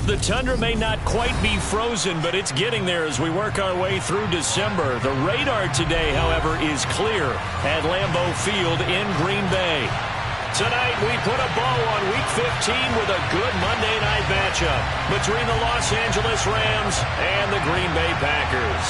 The tundra may not quite be frozen, but it's getting there as we work our way through December. The radar today, however, is clear at Lambeau Field in Green Bay. Tonight, we put a bow on Week 15 with a good Monday night matchup between the Los Angeles Rams and the Green Bay Packers.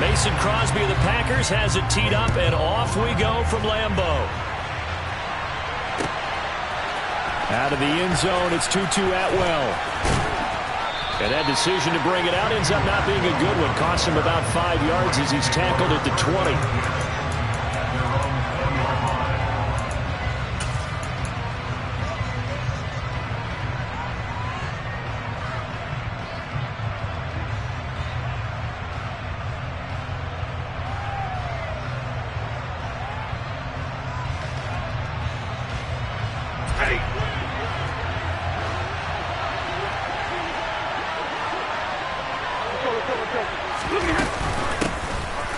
Mason Crosby of the Packers has it teed up, and off we go from Lambeau. Out of the end zone, it's Tutu Atwell. And that decision to bring it out ends up not being a good one. Costs him about 5 yards as he's tackled at the 20.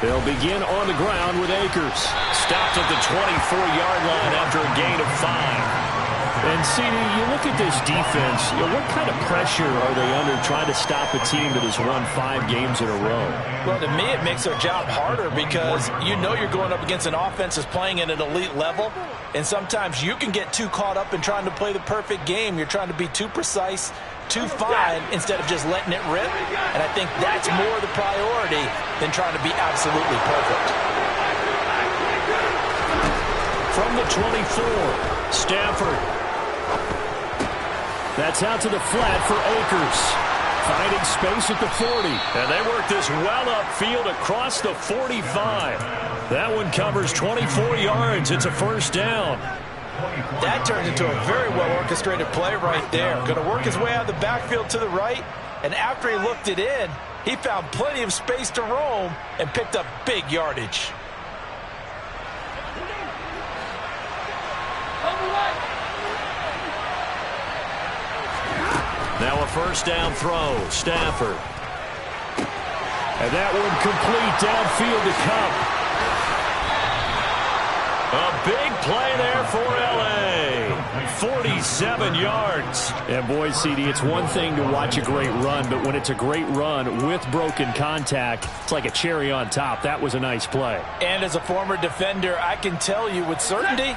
They'll begin on the ground with Akers. Stopped at the 24-yard line after a gain of 5. And, CD, you look at this defense, what kind of pressure are they under trying to stop a team that has won 5 games in a row? Well, to me, it makes their job harder because you know you're going up against an offense that's playing at an elite level, and sometimes you can get too caught up in trying to play the perfect game. You're trying to be too precise, too fine, instead of just letting it rip. And I think that's more the priority than trying to be absolutely perfect. From the 24, Stafford. That's out to the flat for Akers. Finding space at the 40. And they work this well upfield across the 45. That one covers 24 yards. It's a first down. That turned into a very well-orchestrated play right there. Going to work his way out of the backfield to the right, and after he looked it in, he found plenty of space to roam and picked up big yardage. Now a first down throw, Stafford. And that one complete downfield to Kupp. A big play there for L.A. 47 yards. And boy, CD, it's one thing to watch a great run, but when it's a great run with broken contact, it's like a cherry on top. That was a nice play. And as a former defender, I can tell you with certainty,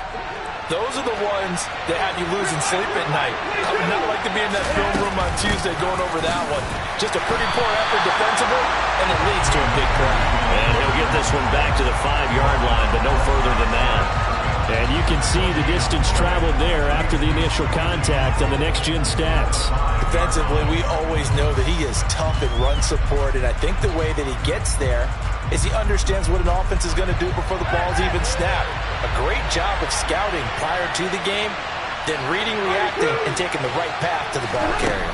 those are the ones that have you losing sleep at night. I would not like to be in that film room on Tuesday going over that one. Just a pretty poor effort defensively, and it leads to a big play. And he'll get this one back to the 5-yard line, but no further than that. And you can see the distance traveled there after the initial contact on the next-gen stats. Defensively, we always know that he is tough in run support, and I think the way that he gets there is he understands what an offense is going to do before the ball's even snapped. A great job of scouting prior to the game, then reading, reacting, and taking the right path to the ball carrier.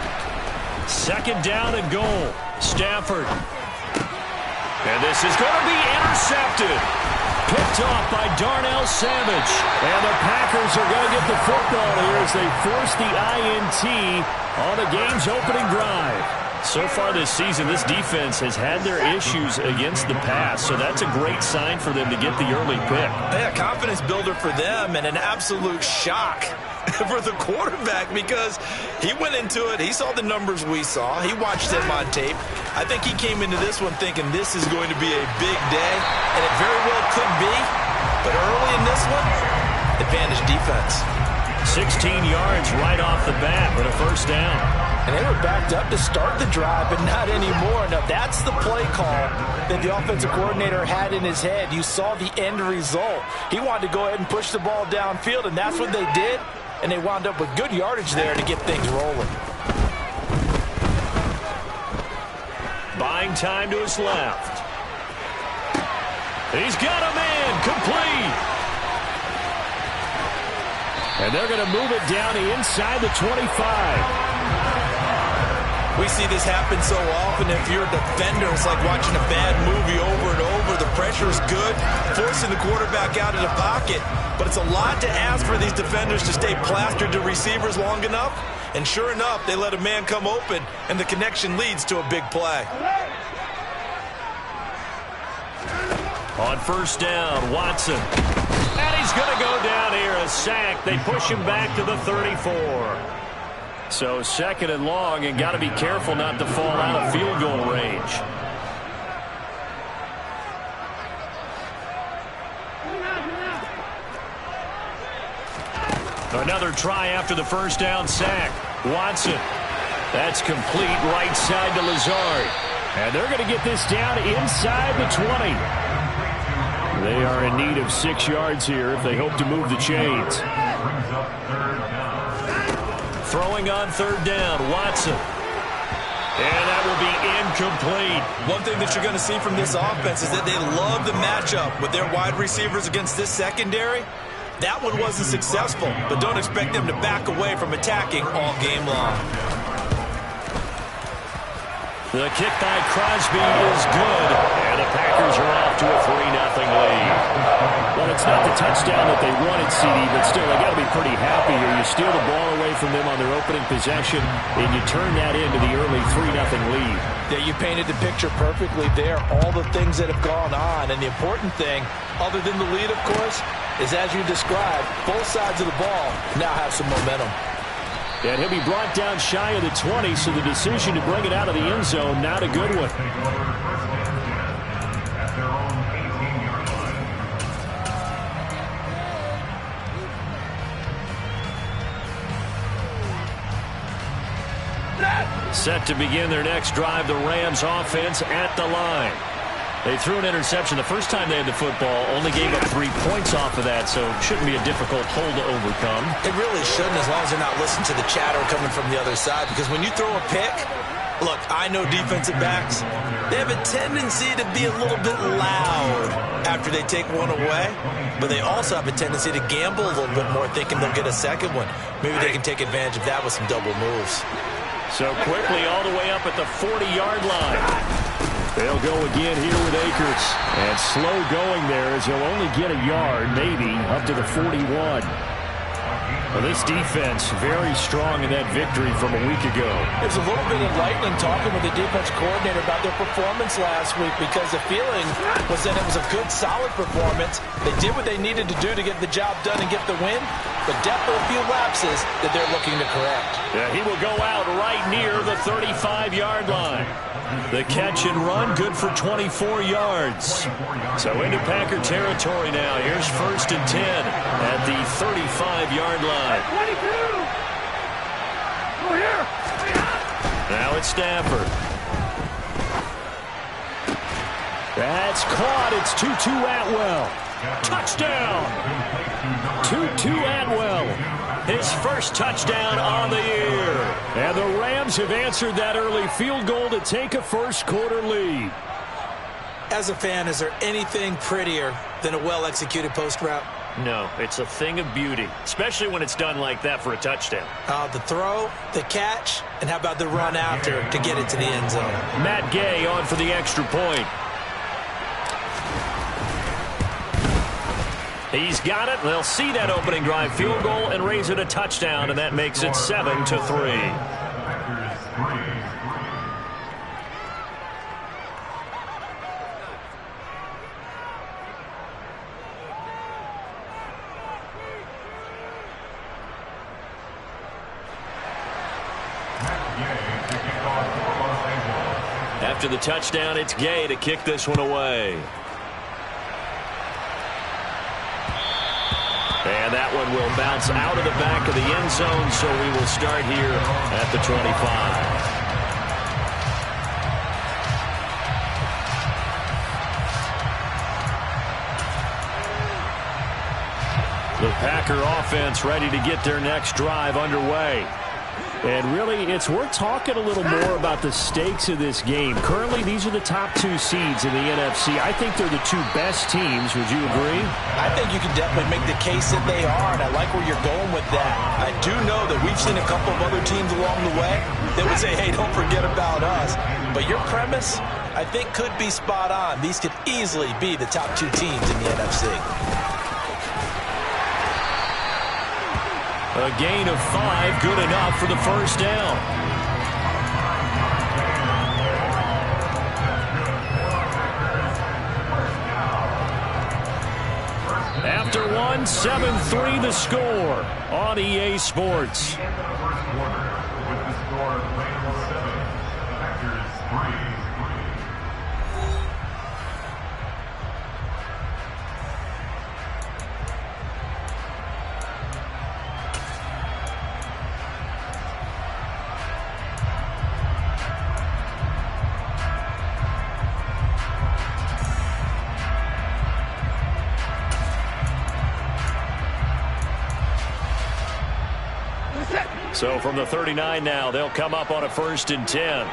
Second down and goal. Stafford. And this is going to be intercepted. Picked off by Darnell Savage. And the Packers are going to get the football here as they force the INT on the game's opening drive. So far this season, this defense has had their issues against the pass, so that's a great sign for them to get the early pick. Yeah, confidence builder for them and an absolute shock for the quarterback because he went into it, he saw the numbers we saw, he watched them on tape. I think he came into this one thinking this is going to be a big day, and it very well could be, but early in this one, advantage defense. 16 yards right off the bat with a first down. And they were backed up to start the drive, but not anymore. Now, that's the play call that the offensive coordinator had in his head. You saw the end result. He wanted to go ahead and push the ball downfield, and that's what they did. And they wound up with good yardage there to get things rolling. Buying time to his left. He's got a man complete. And they're going to move it down to inside the 25. We see this happen so often. If you're a defender, it's like watching a bad movie over and over. The pressure is good, forcing the quarterback out of the pocket. But it's a lot to ask for these defenders to stay plastered to receivers long enough. And sure enough, they let a man come open, and the connection leads to a big play. On first down, Watson. going to go down here, a sack. They push him back to the 34. So 2nd and long, and got to be careful not to fall out of field goal range. Another try after the first down sack. Watson. That's complete right side to Lazard. And they're going to get this down inside the 20. They are in need of 6 yards here if they hope to move the chains. Throwing on 3rd down, Watson. And that will be incomplete. One thing that you're going to see from this offense is that they love the matchup with their wide receivers against this secondary. That one wasn't successful, but don't expect them to back away from attacking all game long. The kick by Crosby is good, and the Packers are off to a 3-0 lead. Well, it's not the touchdown that they wanted, CD, but still, they got to be pretty happy here. You steal the ball away from them on their opening possession, and you turn that into the early 3-0 lead. Yeah, you painted the picture perfectly there, all the things that have gone on, and the important thing, other than the lead, of course, is as you described, both sides of the ball now have some momentum. And he'll be brought down shy of the 20, so the decision to bring it out of the end zone, not a good one. Set to begin their next drive, the Rams offense at the line. They threw an interception the first time they had the football, only gave up 3 points off of that, so it shouldn't be a difficult hole to overcome. It really shouldn't, as long as they're not listening to the chatter coming from the other side, because when you throw a pick, look, I know defensive backs, they have a tendency to be a little bit loud after they take one away, but they also have a tendency to gamble a little bit more, thinking they'll get a second one. Maybe they can take advantage of that with some double moves. So quickly all the way up at the 40-yard line. They'll go again here with Akers. And slow going there as he'll only get a yard, maybe, up to the 41. Well, this defense very strong in that victory from a week ago. There's a little bit of lightning talking with the defense coordinator about their performance last week, because the feeling was that it was a good, solid performance. They did what they needed to do to get the job done and get the win, but definitely a few lapses that they're looking to correct. Yeah, he will go out right near the 35-yard line. The catch and run, good for 24 yards. So into Packer territory now. Here's 1st and 10 at the 35-yard line. 22! Over here! Now it's Stafford. That's caught. It's Tutu Atwell. Touchdown! Tutu Atwell. His first touchdown on the year. And the Rams have answered that early field goal to take a first-quarter lead. As a fan, is there anything prettier than a well-executed post route? No, it's a thing of beauty, especially when it's done like that for a touchdown. The throw, the catch, and how about the run after to get it to the end zone? Matt Gay on for the extra point. He's got it. They'll see that opening drive field goal and raise it a touchdown, and that makes it 7-3. After the touchdown, it's Gay to kick this one away. And that one will bounce out of the back of the end zone, so we will start here at the 25. The Packer offense ready to get their next drive underway. And really, it's worth talking a little more about the stakes of this game. Currently, these are the top 2 seeds in the NFC. I think they're the 2 best teams. Would you agree? I think you can definitely make the case that they are, and I like where you're going with that. I do know that we've seen a couple of other teams along the way that would say, hey, don't forget about us. But your premise, I think, could be spot on. These could easily be the top 2 teams in the NFC. A gain of 5, good enough for the first down. After one, 7-3 the score on EA Sports. So from the 39 now, they'll come up on a 1st and 10.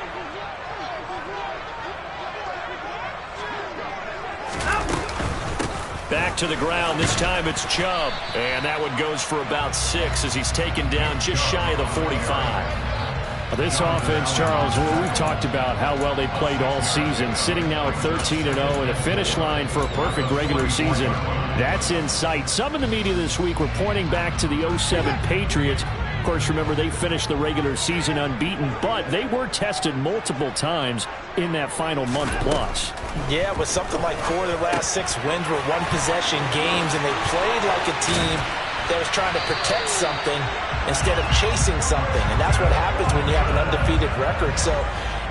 Back to the ground. This time it's Chubb. And that one goes for about 6 as he's taken down just shy of the 45. This offense, Charles, we've talked about how well they played all season, sitting now at 13-0 and a finish line for a perfect regular season. That's in sight. Some in the media this week were pointing back to the 07 Patriots. Of course, remember, they finished the regular season unbeaten, but they were tested multiple times in that final month plus. Yeah, it was something like 4 of their last 6 wins were one-possession games, and they played like a team that was trying to protect something instead of chasing something. And that's what happens when you have an undefeated record. So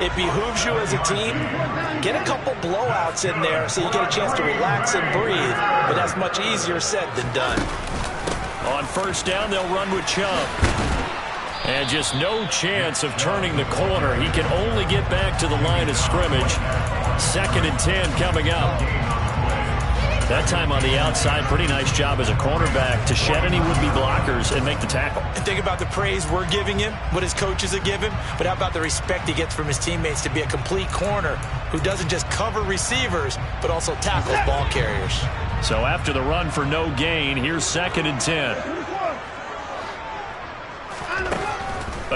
it behooves you as a team, get a couple blowouts in there so you get a chance to relax and breathe. But that's much easier said than done. On 1st down, they'll run with Chubb. And just no chance of turning the corner. He can only get back to the line of scrimmage. 2nd and 10 coming up. That time on the outside, pretty nice job as a cornerback to shed any would-be blockers and make the tackle. And think about the praise we're giving him, what his coaches are giving, but how about the respect he gets from his teammates to be a complete corner who doesn't just cover receivers, but also tackles ball carriers. So after the run for no gain, here's 2nd and 10.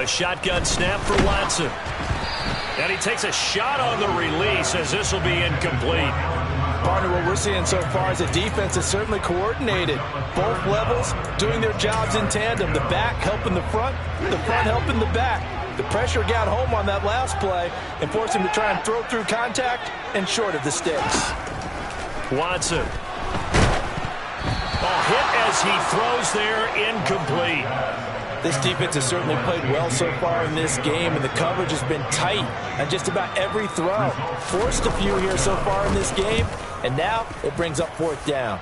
A shotgun snap for Watson. And he takes a shot on the release as this will be incomplete. Partner, what we're seeing so far is a defense that's certainly coordinated. Both levels doing their jobs in tandem. The back helping the front helping the back. The pressure got home on that last play and forced him to try and throw through contact and short of the sticks. Watson. A hit as he throws there, incomplete. This defense has certainly played well so far in this game, and the coverage has been tight on just about every throw. Forced a few here so far in this game, and now it brings up 4th down.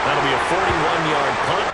That'll be a 41-yard punt.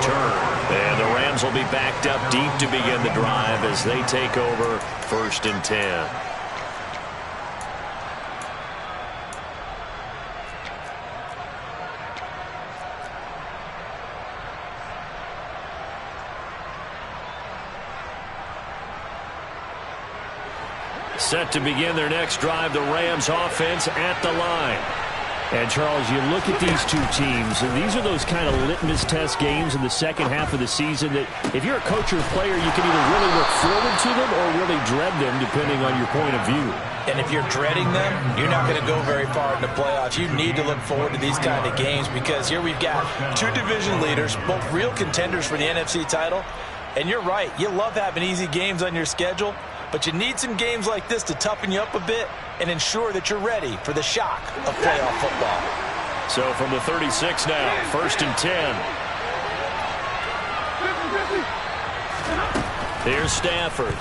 return. And the Rams will be backed up deep to begin the drive as they take over 1st and 10. Set to begin their next drive, the Rams offense at the line. And, Charles, you look at these two teams, and these are those kind of litmus test games in the second half of the season that if you're a coach or a player, you can either really look forward to them or really dread them, depending on your point of view. And if you're dreading them, you're not going to go very far in the playoffs. You need to look forward to these kind of games because here we've got two division leaders, both real contenders for the NFC title. And you're right, you love having easy games on your schedule, but you need some games like this to toughen you up a bit and ensure that you're ready for the shock of playoff football. So from the 36 now, 1st and 10. Here's Stafford.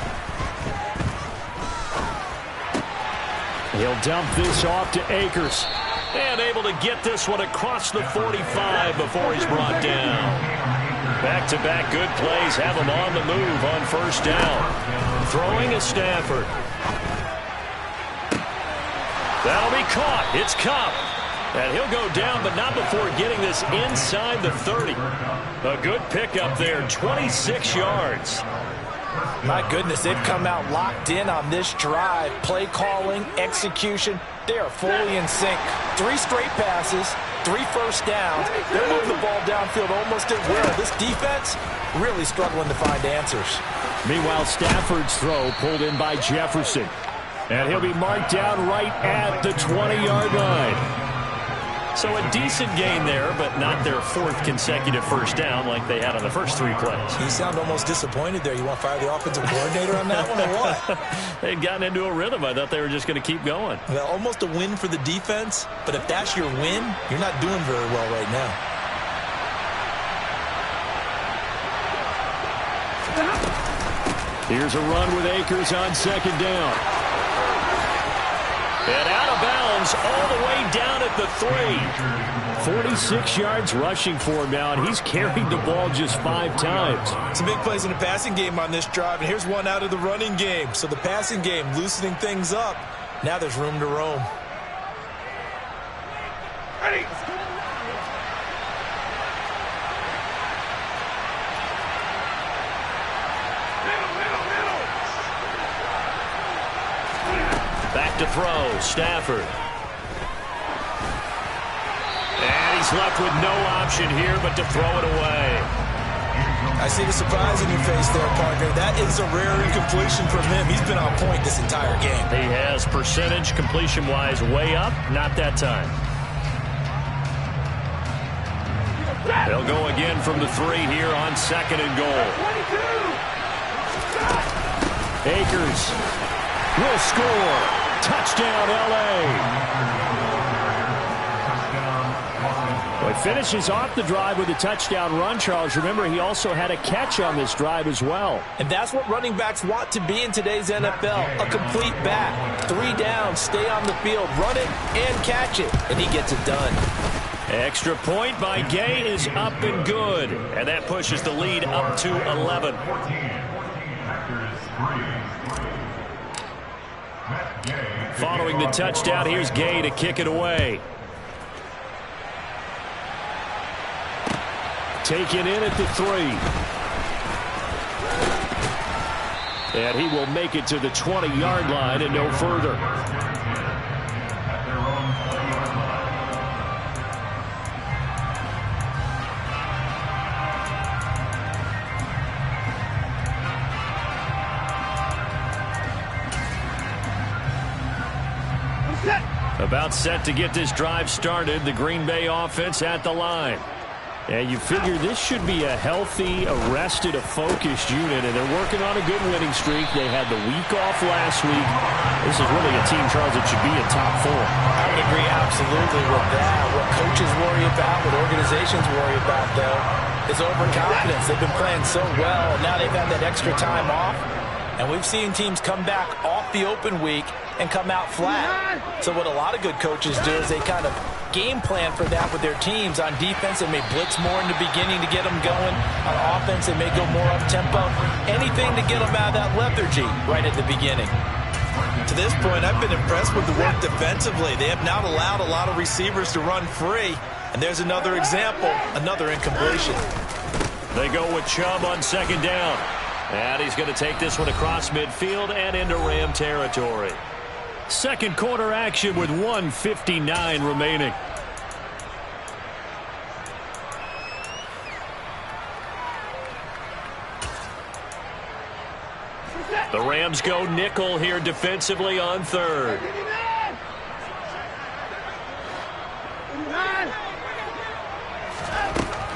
He'll dump this off to Akers. And able to get this one across the 45 before he's brought down. Back-to-back good plays have him on the move on 1st down. Throwing is Stafford. That'll be caught. It's Cup. And he'll go down, but not before getting this inside the 30. A good pickup there, 26 yards. My goodness, they've come out locked in on this drive. Play calling, execution, they are fully in sync. 3 straight passes, 3 first downs. They're moving the ball downfield almost at will. This defense really struggling to find answers. Meanwhile, Stafford's throw pulled in by Jefferson. And he'll be marked down right at the 20-yard line. So a decent gain there, but not their 4th consecutive first down like they had on the first 3 plays. You sound almost disappointed there. You want to fire the offensive coordinator on that one or what? They'd gotten into a rhythm. I thought they were just going to keep going. Well, almost a win for the defense, but if that's your win, you're not doing very well right now. Here's a run with Akers on 2nd down. And out of bounds all the way down at the 3. 46 yards rushing for him now, and he's carried the ball just 5 times. Some big plays in the passing game on this drive, and here's one out of the running game. So the passing game loosening things up. Now there's room to roam. Ready. Back to throw, Stafford. And he's left with no option here but to throw it away. I see the surprise in your face there, partner. That is a rare incompletion from him. He's been on point this entire game. He has percentage completion-wise way up, not that time. They'll go again from the 3 here on 2nd and goal. Akers will score. Touchdown, L.A. Well, he finishes off the drive with a touchdown run, Charles. Remember, he also had a catch on this drive as well. And that's what running backs want to be in today's NFL, a complete back. 3 down, stay on the field, run it, and catch it. And he gets it done. Extra point by Gay is up and good. And that pushes the lead up to 11. Following the touchdown, here's Gay to kick it away. Taken in at the 3. And he will make it to the 20-yard line and no further. About set to get this drive started. The Green Bay offense at the line. And you figure this should be a healthy, arrested, a focused unit, and they're working on a good winning streak. They had the week off last week. This is really a team, Charles, that should be in top 4. I would agree absolutely with that. What coaches worry about, what organizations worry about, though, is overconfidence. They've been playing so well. Now they've had that extra time off, and we've seen teams come back off the open week and come out flat. So what a lot of good coaches do is they kind of game plan for that with their teams. On defense, they may blitz more in the beginning to get them going. On offense, they may go more up-tempo. Anything to get them out of that lethargy right at the beginning. To this point, I've been impressed with the work defensively. They have not allowed a lot of receivers to run free. And there's another example, another incompletion. They go with Chubb on second down. And he's going to take this one across midfield and into Ram territory. Second quarter action with 1:59 remaining. The Rams go nickel here defensively on third.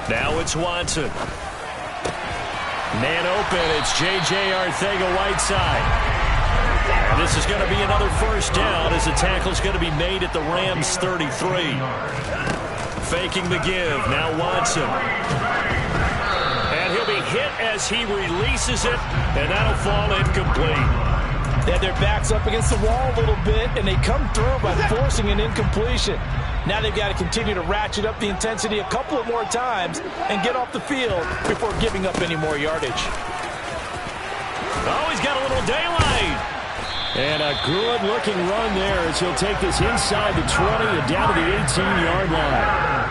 Now it's Watson. Man open, it's J.J. Arcega-Whiteside. And this is going to be another first down as the tackle's going to be made at the Rams 33. Faking the give, now Watson. And he'll be hit as he releases it, and that'll fall incomplete. They had their backs up against the wall a little bit, and they come through by forcing an incompletion. Now they've got to continue to ratchet up the intensity a couple of more times and get off the field before giving up any more yardage. Oh, he's got a little daylight. And a good-looking run there as he'll take this inside the 20 and down to the 18-yard line.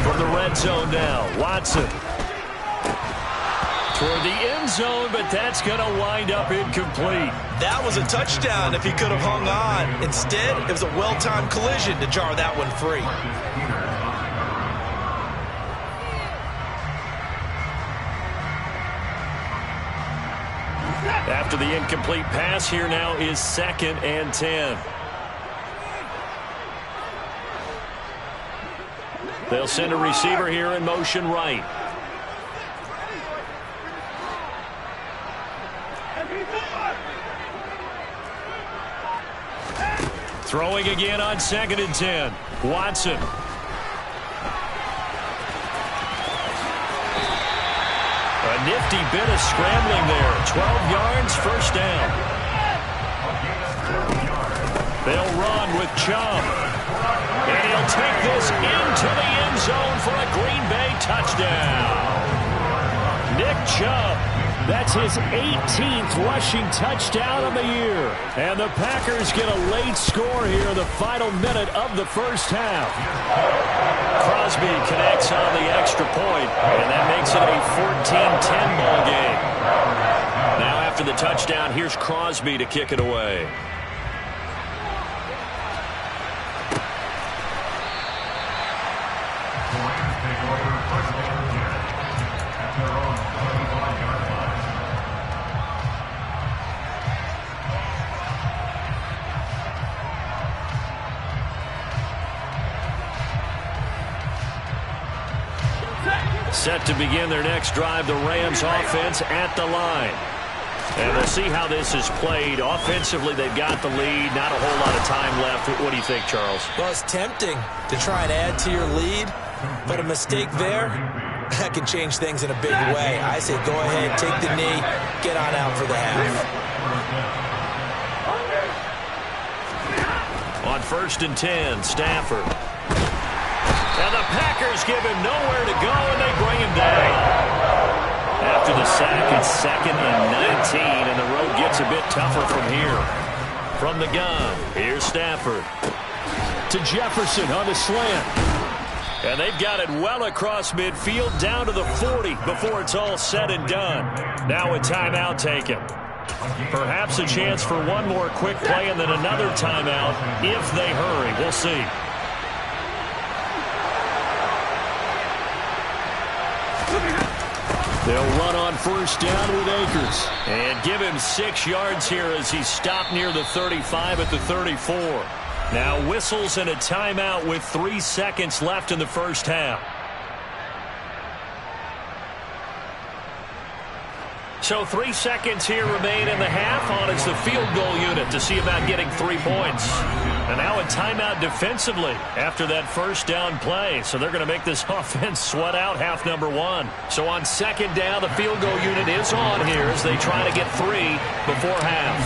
From the red zone now, Watson. Toward the end zone, but that's going to wind up incomplete. That was a touchdown if he could have hung on. Instead, it was a well-timed collision to jar that one free. After the incomplete pass, here now is 2nd and 10. They'll send a receiver here in motion right. Throwing again on 2nd and 10. Watson. A nifty bit of scrambling there. 12 yards, first down. They'll run with Chubb. And he'll take this into the end zone for a Green Bay touchdown. Nick Chubb. That's his 18th rushing touchdown of the year. And the Packers get a late score here in the final minute of the first half. Crosby connects on the extra point, and that makes it a 14-10 ball game. Now after the touchdown, here's Crosby to kick it away. Set to begin their next drive, the Rams offense at the line. And we'll see how this is played. Offensively, they've got the lead. Not a whole lot of time left. What do you think, Charles? Well, it's tempting to try and add to your lead, but a mistake there, that can change things in a big way. I say go ahead, take the knee, get on out for the half. On 1st and 10, Stafford. And the Packers give him nowhere to go, and they bring him down. After the sack, it's 2nd and 19, and the road gets a bit tougher from here. From the gun, here's Stafford. To Jefferson on the slant. And they've got it well across midfield, down to the 40 before it's all said and done. Now a timeout taken. Perhaps a chance for one more quick play and then another timeout if they hurry. We'll see. They'll run on first down with Akers. And give him 6 yards here as he stopped near the 35 at the 34. Now whistles and a timeout with 3 seconds left in the first half. So 3 seconds here remain in the half on as the field goal unit to see about getting 3 points. And now a timeout defensively after that first down play. So they're going to make this offense sweat out half number 1. So on 2nd down, the field goal unit is on here as they try to get 3 before half.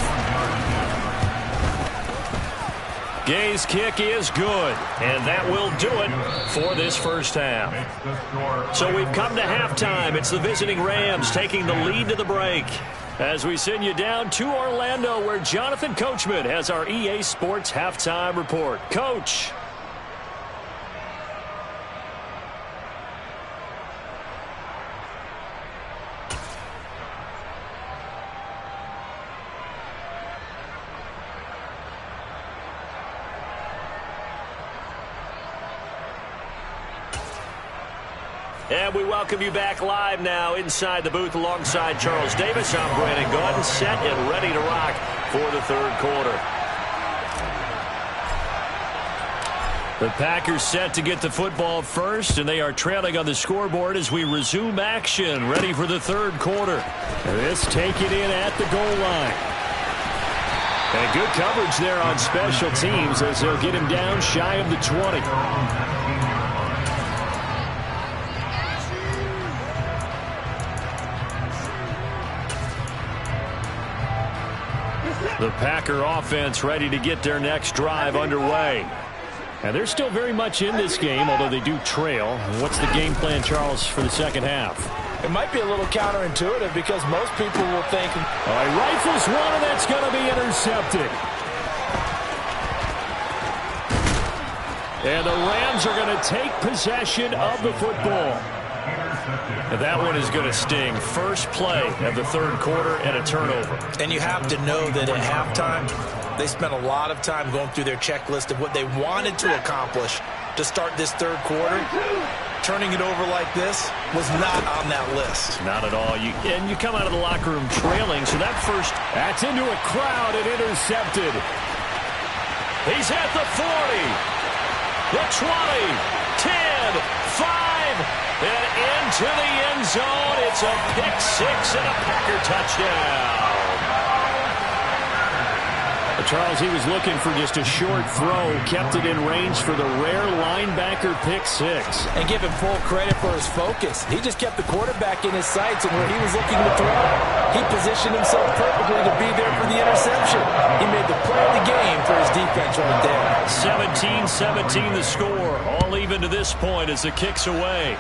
Gay's kick is good, and that will do it for this first half. So we've come to halftime. It's the visiting Rams taking the lead to the break. As we send you down to Orlando, where Jonathan Coachman has our EA Sports halftime report. Coach. And we welcome you back live now inside the booth alongside Charles Davis. I'm Brandon Gaudin, set and ready to rock for the third quarter. The Packers set to get the football first, and they are trailing on the scoreboard as we resume action, ready for the third quarter. This taken in at the goal line. And good coverage there on special teams as they'll get him down shy of the 20. The Packer offense ready to get their next drive underway. And they're still very much in this game, although they do trail. What's the game plan, Charles, for the second half? It might be a little counterintuitive because most people will think... All right, rifles one, and that's going to be intercepted. And the Rams are going to take possession of the football. And that one is going to sting. First play of the third quarter and a turnover. And you have to know that at halftime, they spent a lot of time going through their checklist of what they wanted to accomplish to start this third quarter. Turning it over like this was not on that list. Not at all. And you come out of the locker room trailing, so that first... That's into a crowd and intercepted. He's at the 40, the 20, 10, 5... And into the end zone, it's a pick six and a Packer touchdown. Charles, he was looking for just a short throw, kept it in range for the rare linebacker pick six. And give him full credit for his focus. He just kept the quarterback in his sights, and where he was looking to throw, he positioned himself perfectly to be there for the interception. He made the play of the game for his defense right there. 17-17 the score, all even to this point as the kick's away.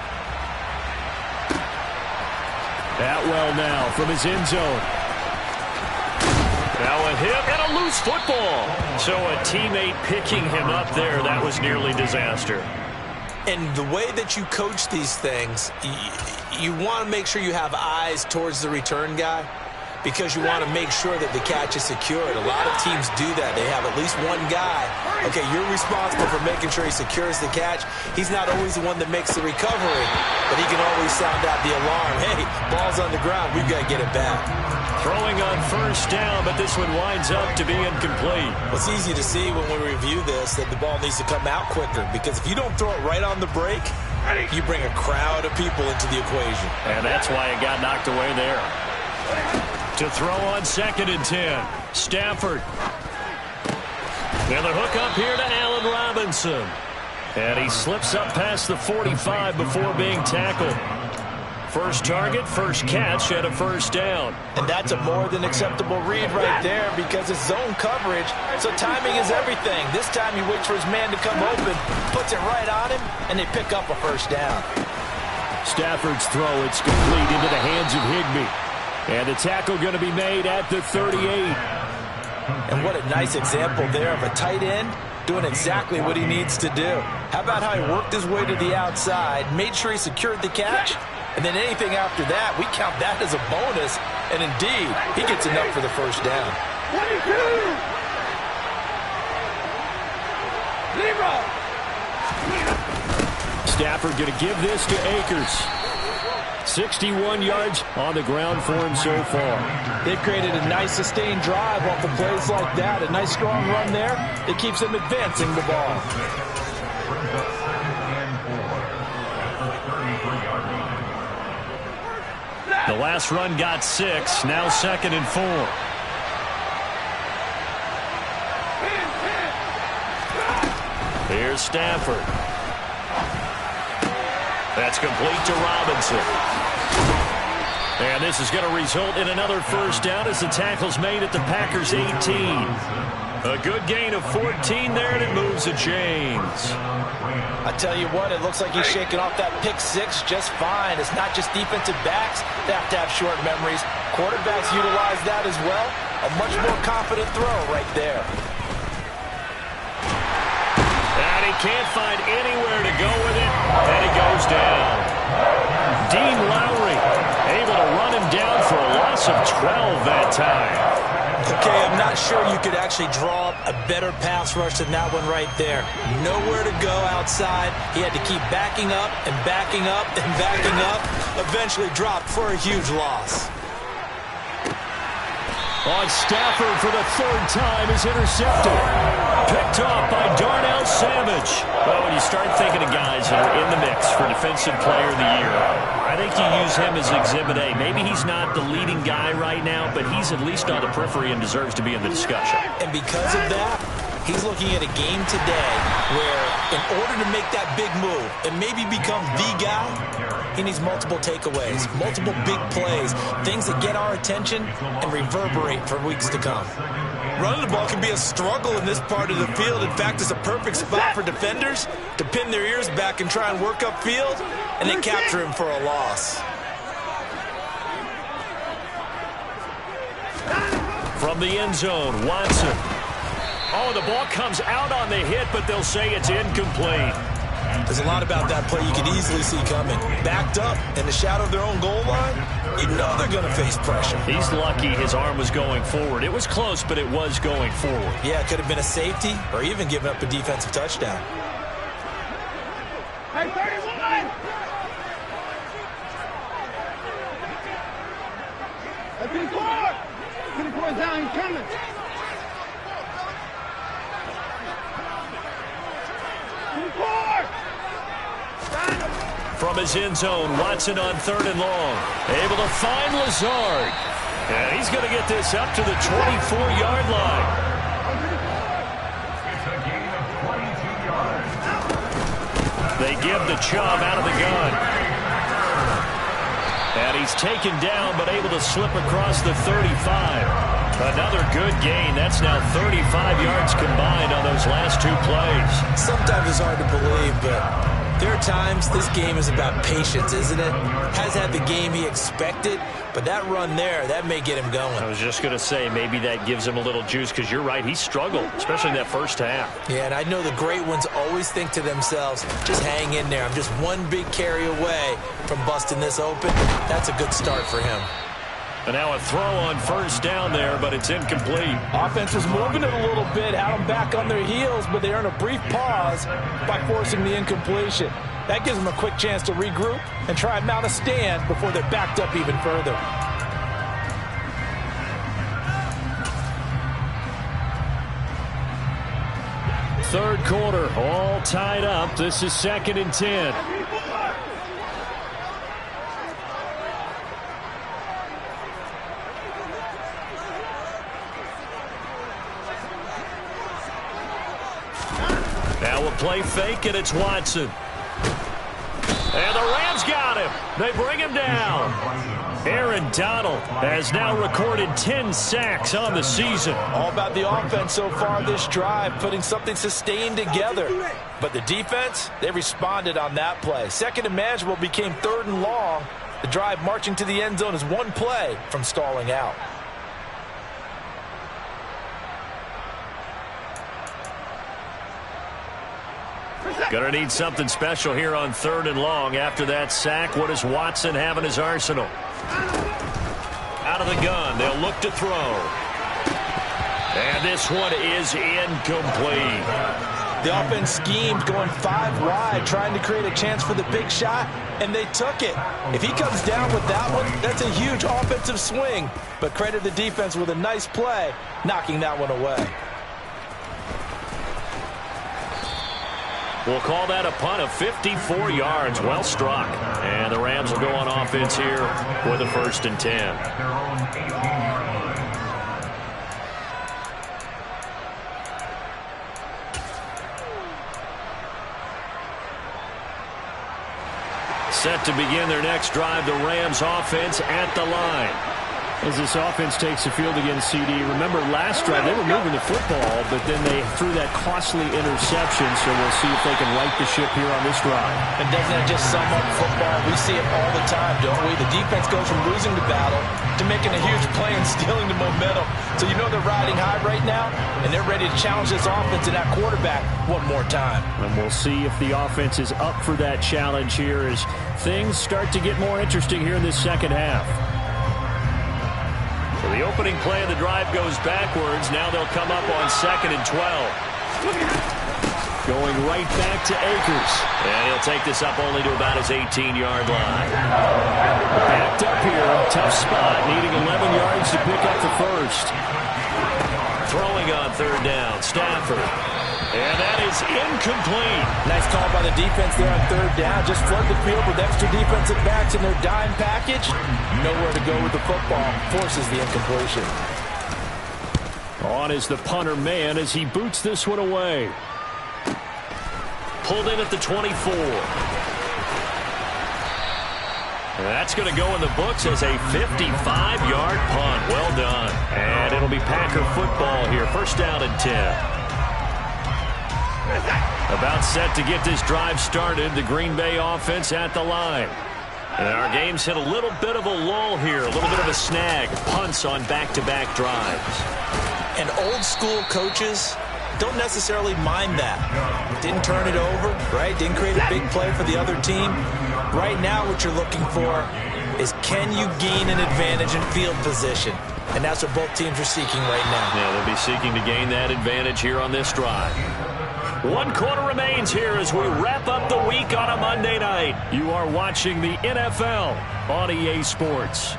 Atwell now from his end zone. Now a hit and a loose football. So a teammate picking him up there, that was nearly disaster. And the way that you coach these things, you want to make sure you have eyes towards the return guy because you want to make sure that the catch is secured. A lot of teams do that. They have at least one guy. Okay, you're responsible for making sure he secures the catch. He's not always the one that makes the recovery, but he can always sound out the alarm. Hey, ball's on the ground. We've got to get it back. Throwing on first down, but this one winds up to be incomplete. Well, it's easy to see when we review this that the ball needs to come out quicker because if you don't throw it right on the break, you bring a crowd of people into the equation. And that's why it got knocked away there. To throw on 2nd and 10. Stafford. And the hook up here to Allen Robinson. And he slips up past the 45 before being tackled. First target, first catch, and a first down. And that's a more than acceptable read right there because it's zone coverage, so timing is everything. This time he waits for his man to come open, puts it right on him, and they pick up a first down. Stafford's throw, it's complete into the hands of Higbee. And the tackle going to be made at the 38. And what a nice example there of a tight end doing exactly what he needs to do. How about how he worked his way to the outside, made sure he secured the catch, and then anything after that, we count that as a bonus. And indeed, he gets enough for the first down. Stafford going to give this to Akers. 61 yards on the ground for him so far. They've created a nice sustained drive off of plays like that. A nice strong run there that keeps them advancing the ball. The last run got 6. Now 2nd and 4. Here's Stafford. That's complete to Robinson. And this is going to result in another first down as the tackle's made at the Packers' 18. A good gain of 14 there, and it moves the chains. I tell you what, it looks like he's shaking off that pick six just fine. It's not just defensive backs that have short memories. Quarterbacks utilize that as well. A much more confident throw right there. And he can't find anywhere to go with it, and he goes down. Dean Lowry able to run him down for a loss of 12 that time. Okay, I'm not sure you could actually draw up a better pass rush than that one right there. Nowhere to go outside. He had to keep backing up and backing up and backing up. Eventually dropped for a huge loss. On Stafford for the third time is intercepted. Picked off by Darnell Savage. Well, when you start thinking of guys that are in the mix for Defensive Player of the Year, I think you use him as Exhibit A. Maybe he's not the leading guy right now, but he's at least on the periphery and deserves to be in the discussion. And because of that, he's looking at a game today where in order to make that big move and maybe become the guy, he needs multiple takeaways, multiple big plays, things that get our attention and reverberate for weeks to come. Running the ball can be a struggle in this part of the field. In fact, it's a perfect spot for defenders to pin their ears back and try and work upfield, and they capture him for a loss. From the end zone, Watson. Oh, the ball comes out on the hit, but they'll say it's incomplete. There's a lot about that play you could easily see coming. Backed up in the shadow of their own goal line, you know they're going to face pressure. He's lucky his arm was going forward. It was close, but it was going forward. Yeah, it could have been a safety or even given up a defensive touchdown. Hey, 31! That's in court! 24 down, he's coming. From his end zone, Watson on 3rd and long. Able to find Lazard. And he's going to get this up to the 24-yard line. They give the Chubb out of the gun. And he's taken down, but able to slip across the 35. Another good gain. That's now 35 yards combined on those last two plays. Sometimes it's hard to believe, but there are times this game is about patience, isn't it? Has had the game he expected, but that run there, that may get him going. I was just going to say, maybe that gives him a little juice, because you're right, he struggled, especially in that first half. Yeah, and I know the great ones always think to themselves, just hang in there. I'm just one big carry away from busting this open. That's a good start for him. And now a throw on first down there, but it's incomplete. Offense was moving it a little bit, had them back on their heels, but they earn a brief pause by forcing the incompletion. That gives them a quick chance to regroup and try and mount a stand before they're backed up even further. Third quarter, all tied up. This is 2nd and 10. Now a play fake, and it's Watson. And the Rams got him. They bring him down. Aaron Donald has now recorded 10 sacks on the season. All about the offense so far this drive, putting something sustained together. But the defense, they responded on that play. Second and manageable became 3rd and long. The drive marching to the end zone is one play from stalling out. Going to need something special here on 3rd and long. After that sack, what does Watson have in his arsenal? Out of the gun, they'll look to throw. And this one is incomplete. The offense schemed, going 5 wide, trying to create a chance for the big shot, and they took it. If he comes down with that one, that's a huge offensive swing. But credit the defense with a nice play, knocking that one away. We'll call that a punt of 54 yards. Well struck. And the Rams will go on offense here with a 1st and 10. Set to begin their next drive, the Rams offense at the line. As this offense takes the field against CD, remember last drive they were moving the football, but then they threw that costly interception, so we'll see if they can right the ship here on this drive. And doesn't that just sum up football? We see it all the time, don't we? The defense goes from losing the battle to making a huge play and stealing the momentum. So you know they're riding high right now, and they're ready to challenge this offense and that quarterback one more time. And we'll see if the offense is up for that challenge here as things start to get more interesting here in this second half. So the opening play of the drive goes backwards. Now they'll come up on 2nd and 12. Going right back to Akers. And he'll take this up only to about his 18-yard line. Backed up here. Tough spot. Needing 11 yards to pick up the first. Throwing on 3rd down. Stafford. And that is incomplete. Nice call by the defense there on 3rd down. Just flood the field with extra defensive backs in their dime package. Nowhere to go with the football. Forces the incompletion. On is the punter man as he boots this one away. Pulled in at the 24. And that's going to go in the books as a 55-yard punt. Well done. And it'll be Packer football here. 1st down and 10. About set to get this drive started. The Green Bay offense at the line. And our game's hit a little bit of a lull here. A little bit of a snag. Punts on back-to-back drives. And old school coaches don't necessarily mind that. Didn't turn it over, right? Didn't create a big play for the other team. Right now what you're looking for is can you gain an advantage in field position? And that's what both teams are seeking right now. Yeah, they'll be seeking to gain that advantage here on this drive. 1 quarter remains here as we wrap up the week on a Monday night. You are watching the NFL on EA Sports.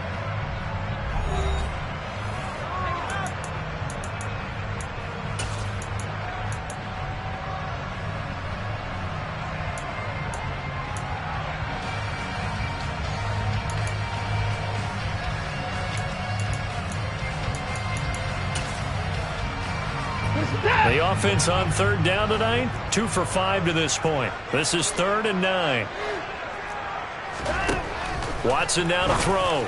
The offense on 3rd down tonight, 2 for 5 to this point. This is 3rd and 9. Watson now to throw.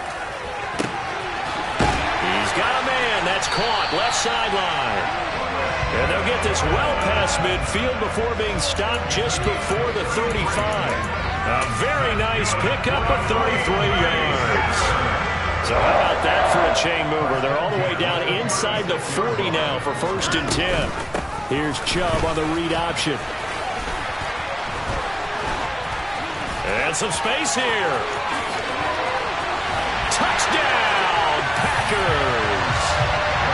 He's got a man. That's caught. Left sideline. And they'll get this well past midfield before being stopped just before the 35. A very nice pickup of 33 yards. So how about that for a chain mover? They're all the way down inside the 40 now for 1st and 10. Here's Chubb on the read option. And some space here. Touchdown, Packers.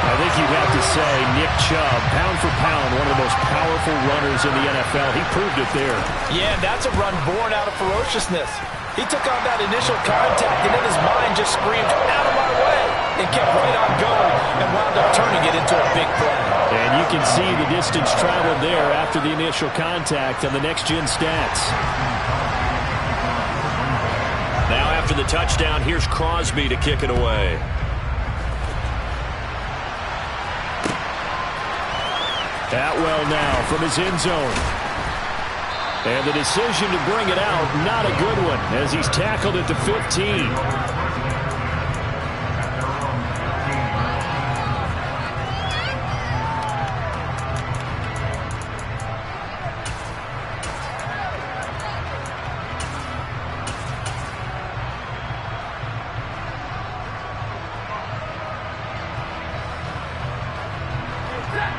I think you'd have to say Nick Chubb, pound for pound, one of the most powerful runners in the NFL. He proved it there. Yeah, that's a run born out of ferociousness. He took on that initial contact, and then his mind just screamed, out of my way, and kept right on going and wound up turning it into a big play. And you can see the distance traveled there after the initial contact on the next-gen stats. Now after the touchdown, here's Crosby to kick it away. Atwell now from his end zone. And the decision to bring it out, not a good one, as he's tackled at the 15.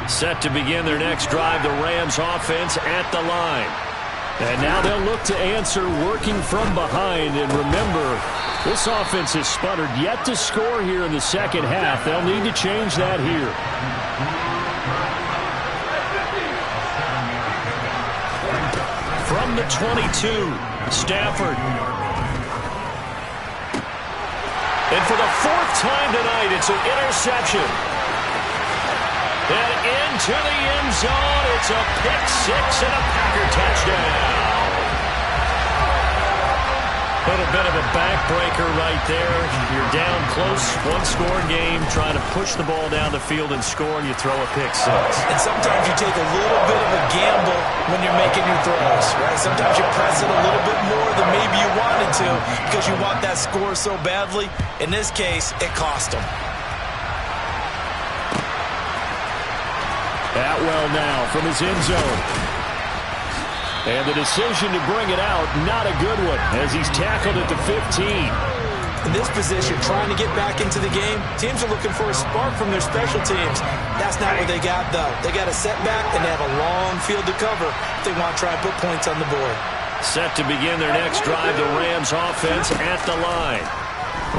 Set to begin their next drive, the Rams offense at the line. And now they'll look to answer working from behind. And remember, this offense has sputtered yet to score here in the second half. They'll need to change that here. From the 22, Stafford. And for the 4th time tonight, it's an interception. And into the end zone, it's a pick 6 and a Packer touchdown. A little bit of a backbreaker right there. You're down close, 1-score game, trying to push the ball down the field and score, and you throw a pick 6. And sometimes you take a little bit of a gamble when you're making your throws, right? Sometimes you press it a little bit more than maybe you wanted to because you want that score so badly. In this case, it cost them. Atwell now from his end zone. And the decision to bring it out, not a good one, as he's tackled at the 15. In this position, trying to get back into the game, teams are looking for a spark from their special teams. That's not what they got, though. They got a setback, and they have a long field to cover if they want to try and put points on the board. Set to begin their next drive, the Rams offense at the line.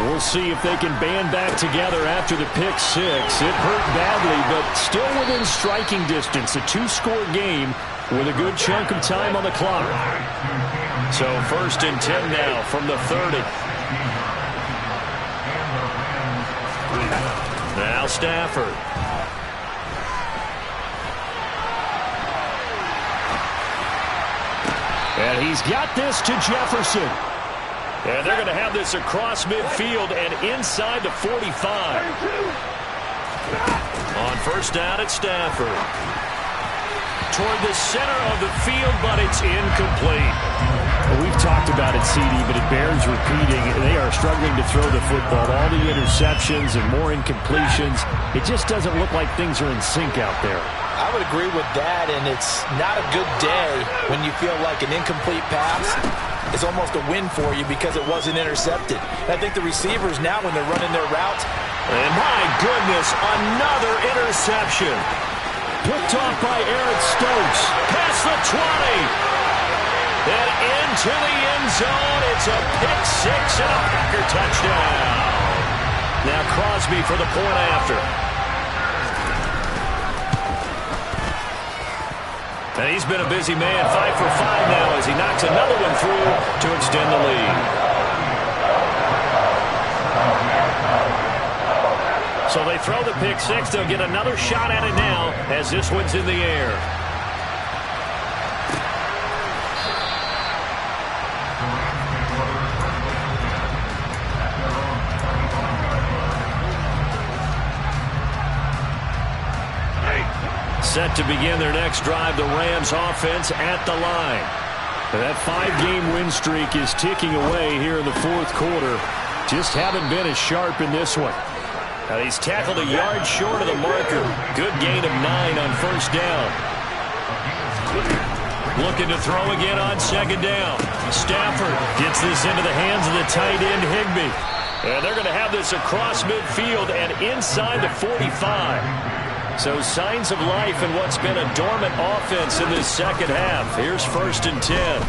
We'll see if they can band back together after the pick six. It hurt badly, but still within striking distance. A two-score game with a good chunk of time on the clock. So 1st and 10 now from the 30. Now Stafford. And he's got this to Jefferson. And they're going to have this across midfield and inside the 45. On 1st down at Stafford. Toward the center of the field, but it's incomplete. Well, we've talked about it, CD, but it bears repeating. They are struggling to throw the football. All the interceptions and more incompletions. It just doesn't look like things are in sync out there. I would agree with that, and it's not a good day when you feel like an incomplete pass is almost a win for you because it wasn't intercepted. And I think the receivers now, when they're running their routes, and my goodness, another interception. Picked off by Eric Stokes. Past the 20. And into the end zone. It's a pick six and a Packer touchdown. Now Crosby for the point after. And he's been a busy man, 5 for 5 now as he knocks another one through to extend the lead. So they throw the pick six. They'll get another shot at it now as this one's in the air. Set to begin their next drive, the Rams offense at the line. That 5-game win streak is ticking away here in the 4th quarter. Just haven't been as sharp in this one. Now he's tackled a yard short of the marker. Good gain of 9 on 1st down. Looking to throw again on 2nd down. Stafford gets this into the hands of the tight end, Higbee. And they're going to have this across midfield and inside the 45. So signs of life in what's been a dormant offense in this second half. Here's 1st and 10.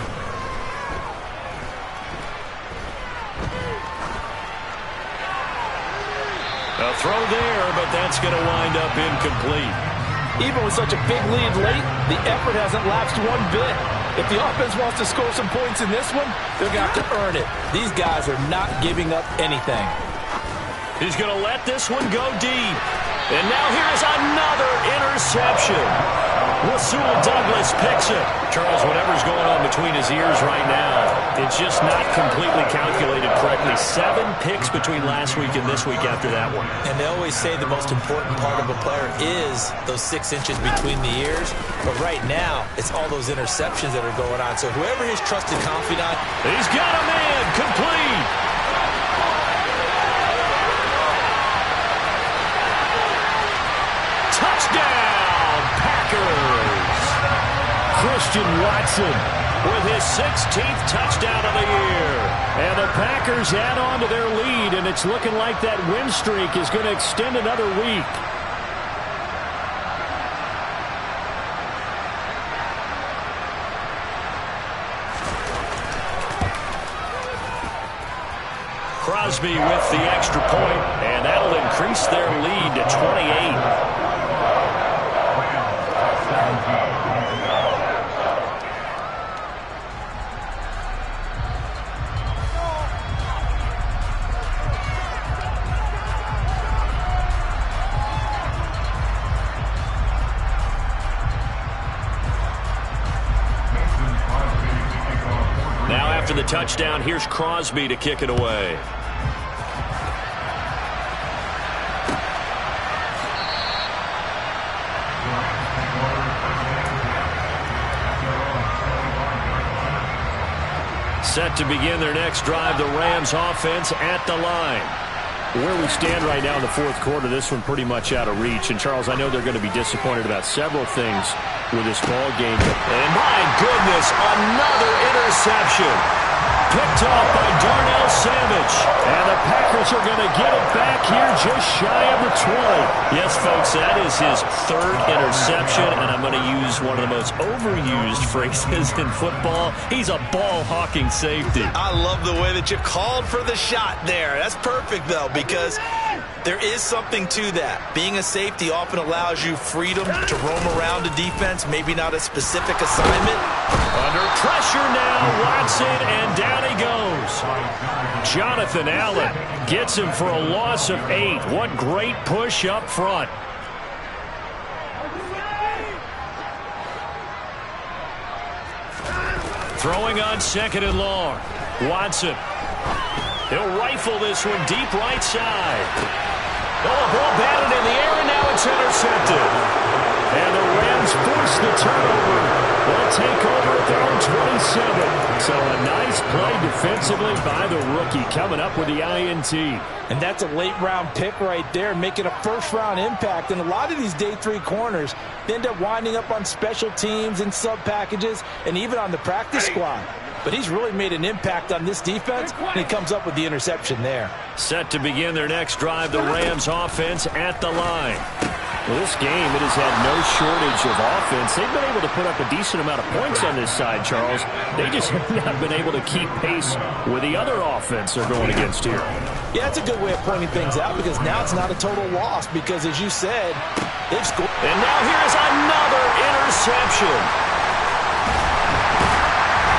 A throw there, but that's going to wind up incomplete. even with such a big lead late, the effort hasn't lapsed one bit. If the offense wants to score some points in this one, they're going to have to earn it. These guys are not giving up anything. He's going to let this one go deep. And now here's another interception. Rasul Douglas picks it. Charles, whatever's going on between his ears right now, it's just not completely calculated correctly. 7 picks between last week and this week after that one. And they always say the most important part of a player is those 6 inches between the ears. But right now, it's all those interceptions that are going on. So whoever his trusted confidant, he's got a man complete. Touchdown, Packers! Christian Watson with his 16th touchdown of the year. And the Packers add on to their lead, and it's looking like that win streak is going to extend another week. Crosby with the extra point, and that'll increase their lead to 28. Now after the touchdown, here's Crosby to kick it away. Set to begin their next drive, the Rams offense at the line. Where we stand right now in the fourth quarter, this one pretty much out of reach. And, Charles, I know they're going to be disappointed about several things with this ball game. And, my goodness, another interception. Picked off by Darnell Savage. And the Packers are going to get it back here just shy of the 20. Yes, folks, that is his third interception, and I'm going to use one of the most overused phrases in football. He's a ball-hawking safety. I love the way that you called for the shot there. That's perfect, though, because there is something to that. Being a safety often allows you freedom to roam around a defense, maybe not a specific assignment. Under pressure now, Watson, and down he goes. Jonathan Allen gets him for a loss of 8. What great push up front. Throwing on second and long. Watson. He'll rifle this one deep right side. Oh, a ball batted in the air, and now it's intercepted. And the Rams force the turnover. They'll take over at their own 27. So a nice play defensively by the rookie, coming up with the INT. And that's a late-round pick right there, making a first-round impact. And a lot of these day 3 corners end up winding up on special teams and sub-packages and even on the practice squad. But he's really made an impact on this defense, and he comes up with the interception there. Set to begin their next drive, the Rams offense at the line. Well, this game, it has had no shortage of offense. They've been able to put up a decent amount of points on this side, Charles. They just have not been able to keep pace with the other offense they're going against here. Yeah, it's a good way of pointing things out because now it's not a total loss because, as you said, they've scored. And now here's another interception.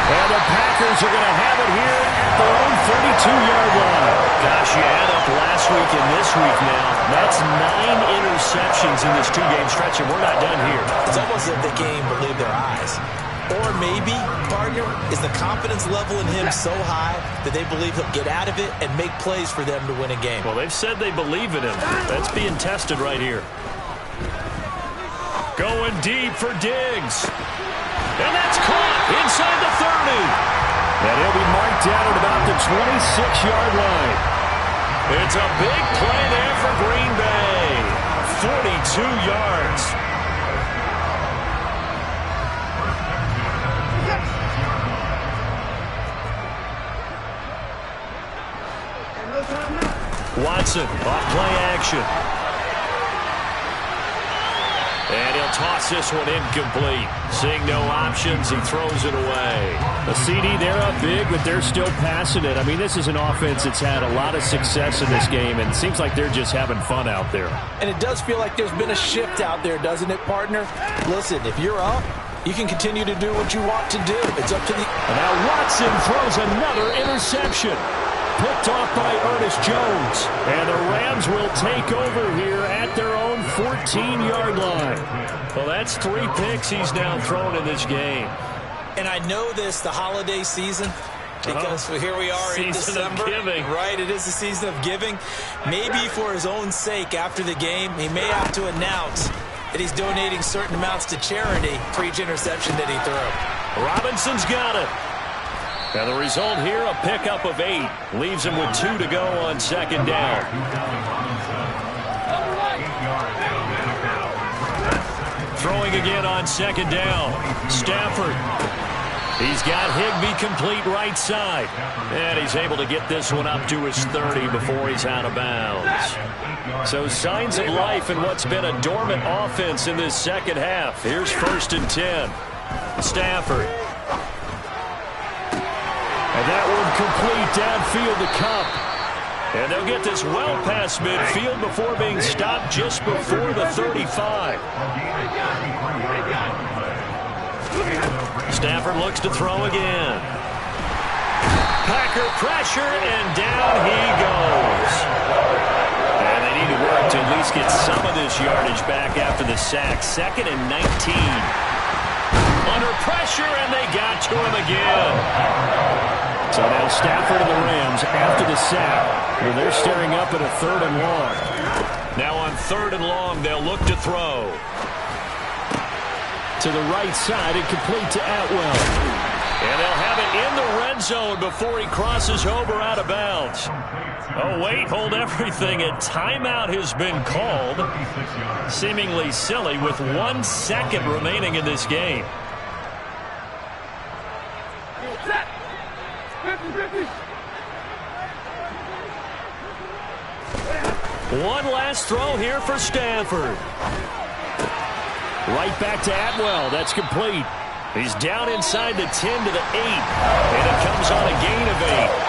And the Packers are going to have it here at their own 32-yard line. Gosh, you add up last week and this week now. That's 9 interceptions in this 2-game stretch, and we're not done here. It's almost as if they can't even believe their eyes. Or maybe, partner, is the confidence level in him so high that they believe he'll get out of it and make plays for them to win a game. Well, they've said they believe in him. That's being tested right here. Going deep for Diggs. And that's caught inside the 30. And he'll be marked down at about the 26-yard line. It's a big play there for Green Bay. 42 yards. Watson, off play action. And he'll toss this one incomplete. Seeing no options, he throws it away. The CD, they're up big, but they're still passing it. I mean, this is an offense that's had a lot of success in this game, and it seems like they're just having fun out there. And it does feel like there's been a shift out there, doesn't it, partner? Listen, if you're up, you can continue to do what you want to do. It's up to the... And now Watson throws another interception. Picked off by Ernest Jones. And the Rams will take over here at their own 14-yard line. Well, that's 3 picks he's now thrown in this game. And I know this, the holiday season, because here we are in December. Season of giving. Right, it is the season of giving. Maybe for his own sake after the game, he may have to announce that he's donating certain amounts to charity for each interception that he threw. Robinson's got it. And the result here, a pickup of 8. Leaves him with 2 to go on second down. Throwing again on second down. Stafford. He's got Higbee complete right side. And he's able to get this one up to his 30 before he's out of bounds. So signs of life in what's been a dormant offense in this second half. Here's 1st and 10. Stafford. And that one complete downfield to Cup. And they'll get this well past midfield before being stopped just before the 35. Stafford looks to throw again. Packer pressure, and down he goes. And they need to work to at least get some of this yardage back after the sack. 2nd and 19. Under pressure, and they got to him again. So now Stafford and the Rams after the sack. Well, they're staring up at a 3rd and long. Now on 3rd and long, they'll look to throw. To the right side and complete to Atwell. And they'll have it in the red zone before he crosses over out of bounds. Oh, wait, hold everything. A timeout has been called. Seemingly silly with 1 second remaining in this game. Set. 50-50. One last throw here for Stanford. Right back to Atwell. That's complete. He's down inside the 10 to the 8. And it comes on a gain of 8.